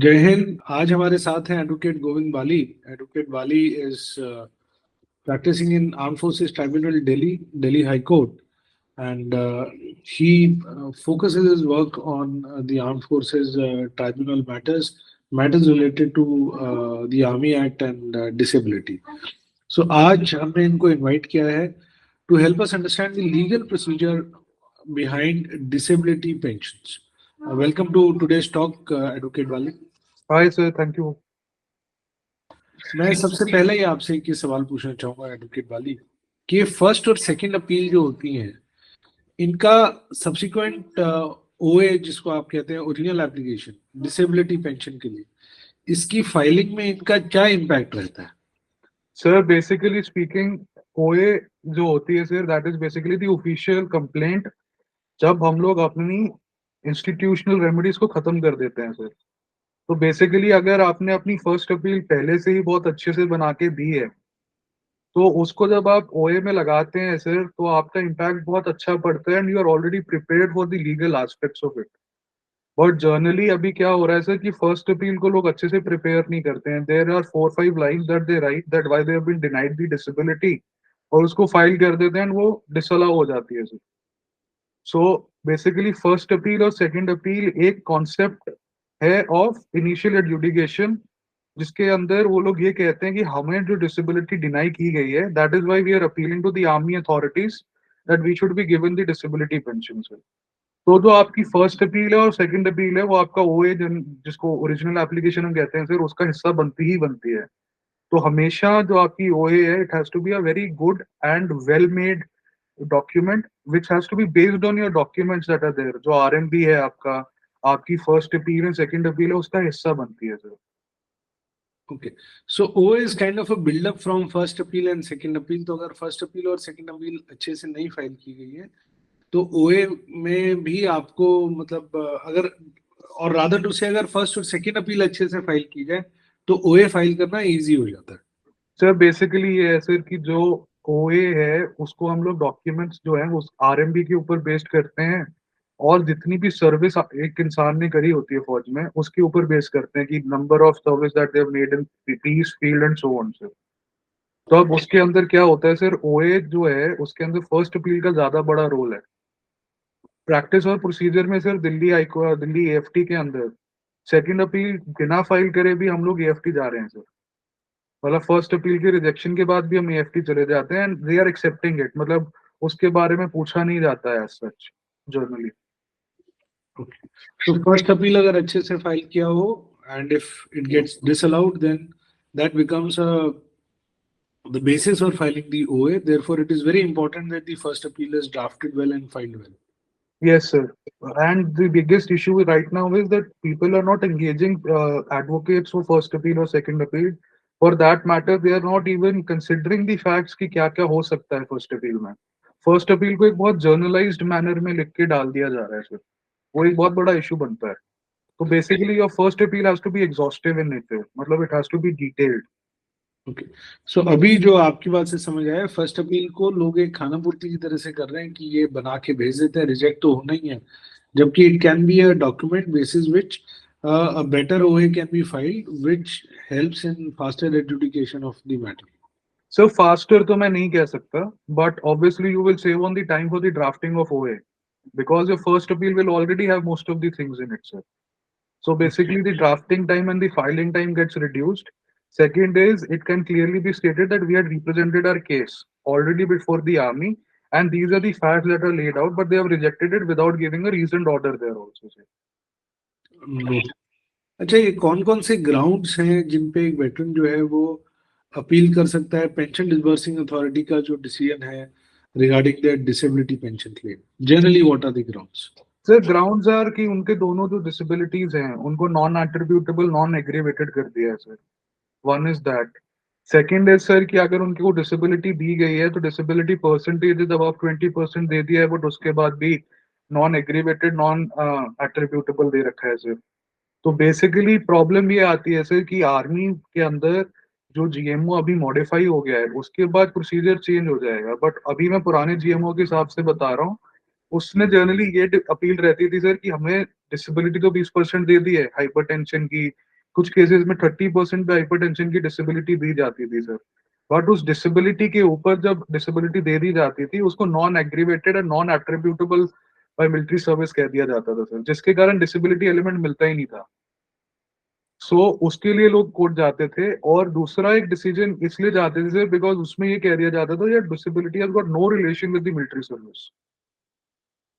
जय हिंद। आज हमारे साथ हैं advocate Govind Bali. Advocate Bali is practicing in Armed Forces Tribunal, Delhi High Court, and he focuses his work on the Armed Forces Tribunal matters related to the Army Act and disability. So आज हमने इनको invite किया है to help us understand the legal procedure behind disability pensions. Welcome to today's talk, Advocate Bali. Hi sir, thank you. मैं सबसे पहले ही आपसे एक सवाल पूछना चाहूंगा एडवोकेट बाली कि फर्स्ट और सेकंड अपील जो होती हैं इनका सब्सिक्वेंट ओए जिसको आप कहते हैं ओरिजिनल एप्लीकेशन डिसेबिलिटी पेंशन के लिए इसकी फाइलिंग में इनका क्या इम्पैक्ट रहता है? सर बेसिकली स्पीकिंग ओए जो होती है sir that is basically the official complaint जब हम लोग अपनी इंस्टीट्यूशनल रेमेडीज को खत्म कर देते हैं सर। तो बेसिकली अगर आपने अपनी फर्स्ट अपील पहले से ही बहुत अच्छे से बना के दी है तो उसको जब आप ओए में लगाते हैं सर तो आपका इम्पैक्ट बहुत अच्छा पड़ता है and you are already prepared for the legal aspects of it. But generally अभी क्या हो रहा है सर कि फर्स्ट अपील को लोग अच्छे से प्रिपेयर नहीं करते हैं। There are 4-5 lines that they write that why they have been denied the disability और उसको फाइल कर देते हैं and वो डिसअलाउ हो जाती है sir. So basically first appeal और सेकंड अपील एक कॉन्सेप्ट है ऑफ इनिशियल एडजुडिकेशन जिसके अंदर वो लोग ये कहते हैं कि हमें जो डिसेबिलिटी डिनाई की गई है that is why we are appealing to the army authorities that we should be given the disability pension sir. तो जो आपकी फर्स्ट अपील है और सेकंड अपील है वो आपका ओए जिसको ओरिजिनल एप्लीकेशन हम कहते हैं सर उसका हिस्सा बनती ही बनती है। तो हमेशा जो आपकी ओए है it has to be a very good and well made document which has to be based on your documents that are there. जो आरएमबी है आपका आपकी first appeal and second appeal है उसका हिस्सा बनती है sir. Okay, so OA is kind of a buildup from first appeal and second appeal. तो अगर फर्स्ट अपील और सेकंड अपील अच्छे से नहीं फाइल की गई है तो ओए में भी आपको मतलब अगर और रादर टू से अगर फर्स्ट और सेकंड अपील अच्छे से फाइल की जाए तो ओए फाइल करना इजी हो जाता है। सर बेसिकली ये है सर कि जो ओए है उसको हम लोग डॉक्यूमेंट्स जो है उस आरएमबी के ऊपर बेस्ड करते हैं और जितनी भी सर्विस एक इंसान ने करी होती है फौज में उसके ऊपर बेस करते हैं कि number of service that they have made in peace field and so on sir. तो अब उसके अंदर क्या होता है सर ओए जो है उसके अंदर फर्स्ट अपील का ज्यादा बड़ा रोल है। प्रैक्टिस और प्रोसीजर में सर दिल्ली एएफटी के अंदर सेकंड अपील बिना फाइल करे भी हम लोग एएफटी जा रहे हैं सर। मतलब फर्स्ट अपील के रिजेक्शन के बाद भी हम एएफटी चले जाते हैं and they are accepting it. मतलब उसके बारे में पूछा नहीं जाता है एज सच जर्नली। ओके, तो फर्स्ट अपील अगर अच्छे से फाइल किया हो and if it gets disallowed then that becomes the basis for filing the OA. Therefore, it is very important that the first appeal is drafted well and filed well. Yes sir, and the biggest issue right now is that people are not engaging advocates for first appeal or second appeal. For that matter they are not even considering the facts कि क्या क्या हो सकता है first appeal में। First appeal को एक बहुत जर्नलाइज्ड मैनर में लिख के डाल दिया जा रहा है सर। वो एक बहुत बड़ा इशू बनता है। तो basically your first appeal has to be exhaustive in nature, मतलब it has to be detailed. Okay, so अभी जो आपकी बात से समझ आया फर्स्ट अपील को लोग एक खाना पूर्ति की तरह से कर रहे हैं कि ये बना के भेज देते हैं, रिजेक्ट तो होना ही है, जबकि it can be a document basis which a better OA can be filed which helps in faster adjudication of the matter. So faster तो मैं नहीं कह सकता but obviously you will save on the time for the drafting of ओए because your first appeal will already have most of the things in it sir. So basically the drafting time and the filing time gets reduced. Second is it can clearly be stated that we had represented our case already before the army and these are the facts that are laid out, but they have rejected it without giving a reasoned order there also sir. Note. अच्छा, ये कौन कौन से grounds हैं जिन पे एक veteran जो है वो अपील कर सकता है पेंशन डिसबर्सिंग अथॉरिटी का जो डिसीजन है regarding the disability pension claim? Generally what are the grounds? Sir grounds are कि उनके दोनों जो डिसेबिलिटीज हैं उनको नॉन एट्रीब्यूटेबल नॉन एग्रीवेटेड कर दिया है sir. One is that. Second is sir कि अगर उनको डिसेबिलिटी दी गई है तो डिसेबिलिटी परसेंटेज जब आप 20% दे दिया है बट उसके बाद भी नॉन एग्रीवेटेड नॉन एट्रीब्यूटेबल दे रखा है सर। तो बेसिकली प्रॉब्लम ये आती है सर कि आर्मी के अंदर जो जीएमओ अभी मॉडिफाई हो गया है उसके बाद प्रोसीजर चेंज हो जाएगा। बट अभी मैं पुराने जीएमओ के हिसाब से बता रहा हूँ उसने जनरली ये अपील रहती थी सर कि हमें डिसेबिलिटी तो 20% दे दी है हाइपरटेंशन की कुछ केसेस में 30% पे हाइपरटेंशन की डिसेबिलिटी दी जाती थी सर, बट उस डिसेबिलिटी के ऊपर जब डिसेबिलिटी दे दी जाती थी उसको non aggravated and non attributable by military service कह दिया जाता था सर, जिसके कारण डिसेबिलिटी एलिमेंट मिलता ही नहीं था। सो उसके लिए लोग कोर्ट जाते थे, और दूसरा एक डिसीजन इसलिए जाते थे सर बिकॉज उसमें ये कह दिया जाता था यार disability has got no relation with the military service.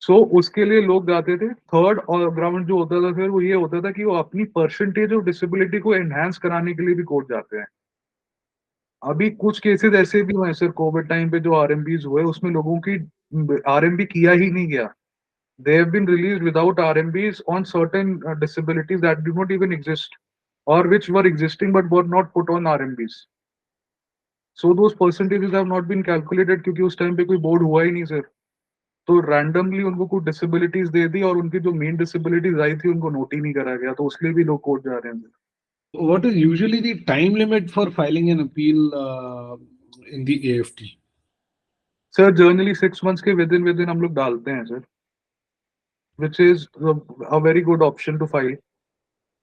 So उसके लिए लोग जाते थे। थर्ड और ग्राउंड जो होता था फिर वो ये होता था कि वो अपनी परसेंटेज ऑफ डिसेबिलिटी को एनहांस कराने के लिए भी कोर्ट जाते हैं। अभी कुछ केसेस ऐसे भी हुए सर कोविड टाइम पे जो आरएमबीज हुए उसमें लोगों की आरएमबी किया ही नहीं गया। They have been released without RMBs on certain disabilities that do not even exist और which were existing but were not put on RMBs. So those percentages have not been calculated क्योंकि उस time पे कोई board हुआ ही नहीं sir. तो randomly उनको कुछ डिसेबिलिटीज दे दी और उनकी जो मेन डिसेबिलिटीज आई थी उनको नोट ही नहीं करा गया, तो उसके लिए भी लोग कोर्ट जा रहे हैं। What is usually the time limit for filing an appeal in the AFT? Sir generally 6 months के विद इन हम लोग डालते हैं sir, which is a very good option to file,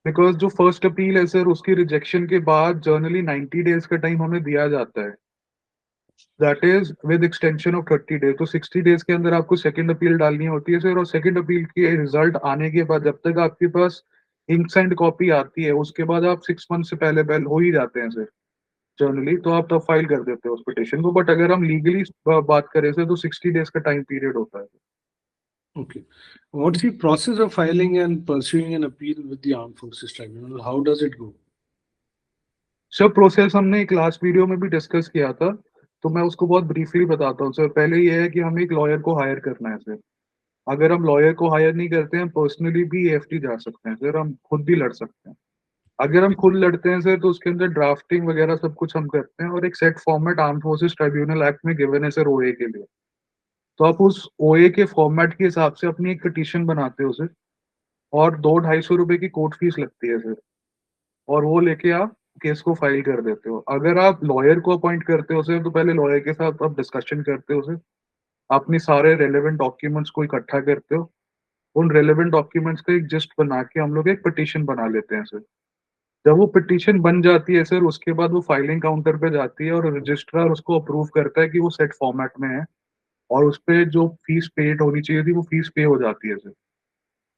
because जो फर्स्ट अपील है सर उसकी rejection के बाद जर्नली 90 डेज का टाइम हमें दिया जाता है, that is with extension of 30 days. तो 60 डेज के अंदर आपको सेकंड अपील डालनी होती है सर, और सेकंड अपील की रिजल्ट आने के बाद जब तक आपके पास इंक एंड कॉपी आती है उसके बाद आप 6 मंथ से पहले बेल हो ही जाते हैं सर जर्नली, तो आप तब फाइल कर देते हो उस पिटिशन को। बट अगर हम लीगली बात करें सर तो 60 डेज का टाइम पीरियड होता है। Okay. What is the process of filing and pursuing an appeal with the Armed Forces Tribunal? How does it go? सब प्रोसेस हमने एक लास्ट वीडियो में भी डिस्कस किया था, तो मैं उसको बहुत ब्रीफली बताता हूँ सर। पहले ये है कि हमें एक लॉयर को हायर करना है सर। अगर हम लॉयर को हायर नहीं करते हैं पर्सनली भी एएफटी जा सकते हैं सर, हम खुद भी लड़ सकते हैं। अगर हम खुद लड़ते हैं सर तो उसके अंदर ड्राफ्टिंग वगैरह सब कुछ हम करते हैं, और एक set format arm forces tribunal act में गिवन है सर ओए के लिए। तो आप उस ओए के फॉर्मेट के हिसाब से अपनी एक पिटीशन बनाते हो सर, और 200-250 रुपए की कोर्ट फीस लगती है सर, और वो लेके आप केस को फाइल कर देते हो। अगर आप लॉयर को अपॉइंट करते हो सर तो पहले लॉयर के साथ आप डिस्कशन करते हो सर, अपनी सारे रेलेवेंट डॉक्यूमेंट्स को इकट्ठा करते हो, उन रेलेवेंट डॉक्यूमेंट्स का एक लिस्ट बना के हम लोग एक पिटीशन बना लेते हैं सर। जब वो पिटीशन बन जाती है सर उसके बाद वो फाइलिंग काउंटर पे जाती है और रजिस्ट्रार उसको अप्रूव करता है कि वो सेट फॉर्मेट में है, और उस पे जो फीस पेड होनी चाहिए थी वो फीस पे हो जाती है सर।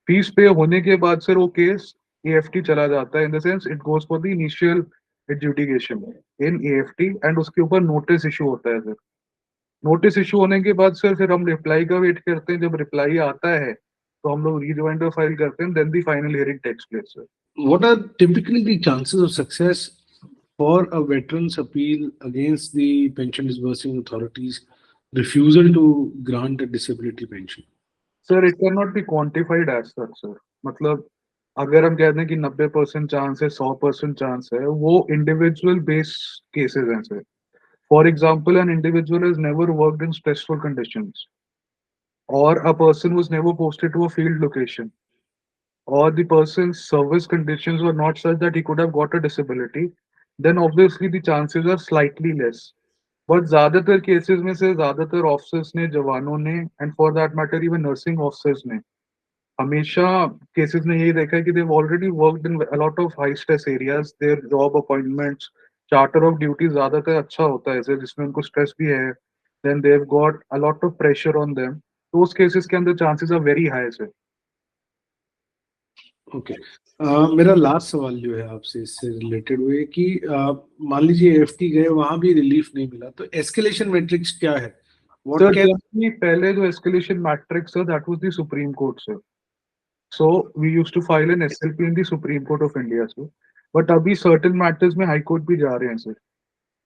फीस पे होने के बाद सर वो केस एएफटी चला जाता है, in the sense it goes for the initial adjudication in AFT, and उसके ऊपर नोटिस इशू होता है सर। नोटिस इशू होने के बाद सर फिर हम रिप्लाई का वेट करते हैं। जब रिप्लाई आता है तो हम लोग रीजॉइंडर फाइल करते हैं, then the final hearing takes place sir. What are typically the chances of success for a veteran's appeal against the pension disbursing authorities' refusal to grant a disability pension? Sir it can not be quantified as such sir, मतलब अगर हम कहते हैं कि 90% chance है, 100% chance है, वो individual base cases हैं sir. For example an individual has never worked in stressful conditions, or a person was never posted to a field location, or the person's service conditions were not such that he could have got a disability, then obviously the chances are slightly less. But ज्यादातर cases में से ज्यादातर officers ने, जवानों ने, and for that matter even nursing officers ने हमेशा cases में यही देखा है कि they already worked in a lot of high stress areas, their job appointments, charter of duty ज्यादातर अच्छा होता है सर, जिसमें उनको स्ट्रेस भी है, then they've got a lot of pressure on them, तो उस केसेस के अंदर chances are very high sir. Okay. मेरा लास्ट सवाल जो है आपसे इससे रिलेटेड हुए कि मान लीजिए एएफटी गए, वहां भी रिलीफ नहीं मिला, तो एस्केलेशन मैट्रिक्स क्या है? सर व्हाट कैन जनरली पहले जो escalation matrix sir that was the Supreme Court sir, so we used to file an SLP in the Supreme Court of India sir, but अभी certain matters में high court भी जा रहे हैं sir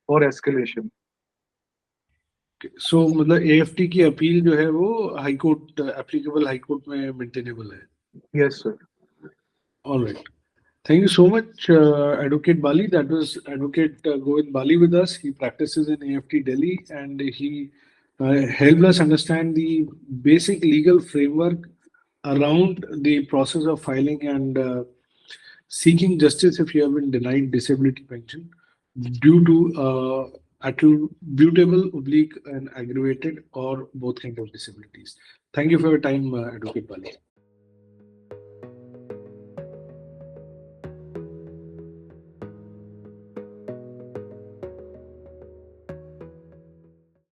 for escalation. सो मतलब AFT की appeal जो है वो high court, applicable high court में मेंटेनेबल है? Yes sir. All right, thank you so much, Advocate Bali. That was Advocate Govind Bali with us. He practices in AFT Delhi, and he helped us understand the basic legal framework around the process of filing and seeking justice if you have been denied disability pension due to attributable, oblique, and aggravated or both kind of disabilities. Thank you for your time, Advocate Bali.